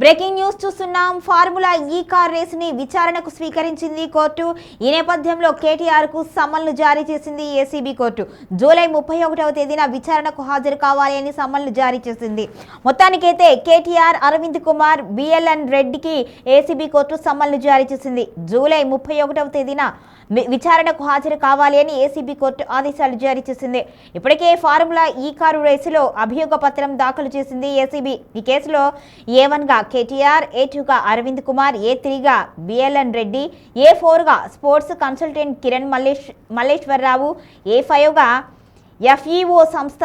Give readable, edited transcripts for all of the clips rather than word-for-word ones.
Breaking news చూస్తున్నాం. Formula ఈ car race ని విచారణకు స్వీకరించింది కోర్టు. ఈ నేపథ్యంలో కేటీఆర్ కు సమన్లు జారీ చేసింది ఏసీబీ కోర్టు. జూలై 31వ తేదీన విచారణకు హాజరు కావాలి అని సమన్లు జారీ చేసింది. మొత్తానికైతే కేటీఆర్, అరవింద్ కుమార్, బిఎల్ఎన్ రెడ్డికి ఏసీబీ కోర్టు సమన్లు జారీ చేసింది. జూలై 31వ తేదీన విచారణకు హాజరు కావాలి అని ఏసీబీ కోర్టు ఆదేశాలు జారీ చేసింది. ఇప్పటికే ఫార్ములా ఈ కారు రేసులో అభియోగ పత్రం దాఖలు చేసింది ఏసీబీ. ఈ కేసులో A1గా కేటీఆర్, A2గా అరవింద్ కుమార్, A3గా బిఎల్ఎన్ రెడ్డి, A4గా స్పోర్ట్స్ కన్సల్టెంట్ కిరణ్ మల్లేశ్వరరావు, A5గా FEO సంస్థ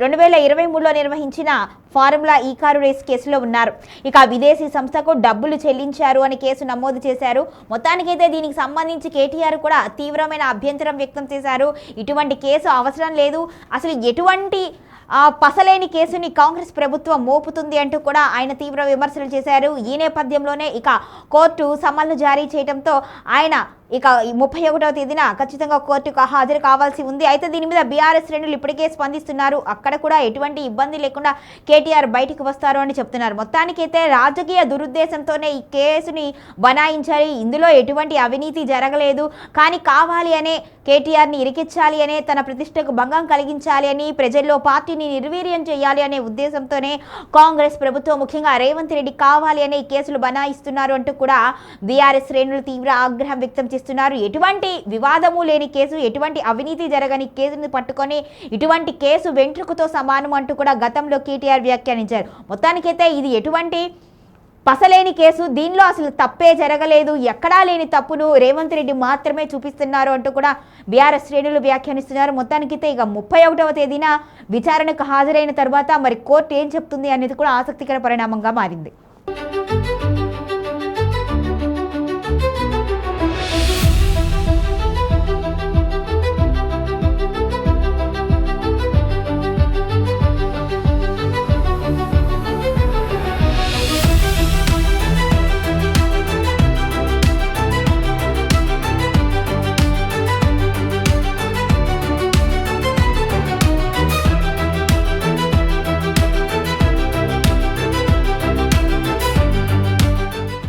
2023లో నిర్వహించిన ఫార్ములా ఈ కారు రేస్ కేసులో ఉన్నారు. ఇక విదేశీ సంస్థకు డబ్బులు చెల్లించారు అని కేసు నమోదు చేశారు. మొత్తానికైతే దీనికి సంబంధించి కేటీఆర్ కూడా తీవ్రమైన అభ్యంతరం వ్యక్తం చేశారు. ఇటువంటి కేసు అవసరం లేదు, అసలు ఎటువంటి పసలేని కేసుని కాంగ్రెస్ ప్రభుత్వం మోపుతుంది అంటూ కూడా ఆయన తీవ్ర విమర్శలు చేశారు. ఈ నేపథ్యంలోనే ఇక కోర్టు సమన్లు జారీ చేయడంతో ఆయన ఇక 31వ తేదీన ఖచ్చితంగా కోర్టుకు హాజరు కావాల్సి ఉంది. అయితే దీని మీద బీఆర్ఎస్ శ్రేణులు ఇప్పటికే స్పందిస్తున్నారు. అక్కడ కూడా ఎటువంటి ఇబ్బంది లేకుండా కేటీఆర్ బయటకు వస్తారు అని చెప్తున్నారు. మొత్తానికైతే రాజకీయ దురుద్దేశంతోనే ఈ కేసుని బనాయించాలి, ఇందులో ఎటువంటి అవినీతి జరగలేదు, కానీ కావాలి అనే కేటీఆర్ని ఇరికించాలి అనే, తన ప్రతిష్టకు భంగం కలిగించాలి అని, ప్రజల్లో పార్టీని నిర్వీర్యం చేయాలి అనే ఉద్దేశంతోనే కాంగ్రెస్ ప్రభుత్వం ముఖ్యంగా రేవంత్ రెడ్డి కావాలి అనే ఈ కేసులు బనాయిస్తున్నారు అంటూ కూడా బీఆర్ఎస్ శ్రేణులు తీవ్ర ఆగ్రహం వ్యక్తం చేస్తున్నారు. ఎటువంటి వివాదము లేని కేసు, ఎటువంటి అవినీతి జరగని కేసుని పట్టుకొని ఇటువంటి కేసు వెంట్రుకతో సమానం అంటూ కూడా గతంలో కేటీఆర్ వ్యాఖ్యానించారు. మొత్తానికైతే ఇది ఎటువంటి పసలేని కేసు, దీనిలో అసలు తప్పే జరగలేదు, ఎక్కడా లేని తప్పును రేవంత్ రెడ్డి మాత్రమే చూపిస్తున్నారు అంటూ కూడా బీఆర్ఎస్ శ్రేణులు వ్యాఖ్యానిస్తున్నారు. మొత్తానికైతే ఇక 31వ తేదీన విచారణకు హాజరైన తర్వాత మరి కోర్టు ఏం చెప్తుంది అనేది కూడా ఆసక్తికర పరిణామంగా మారింది.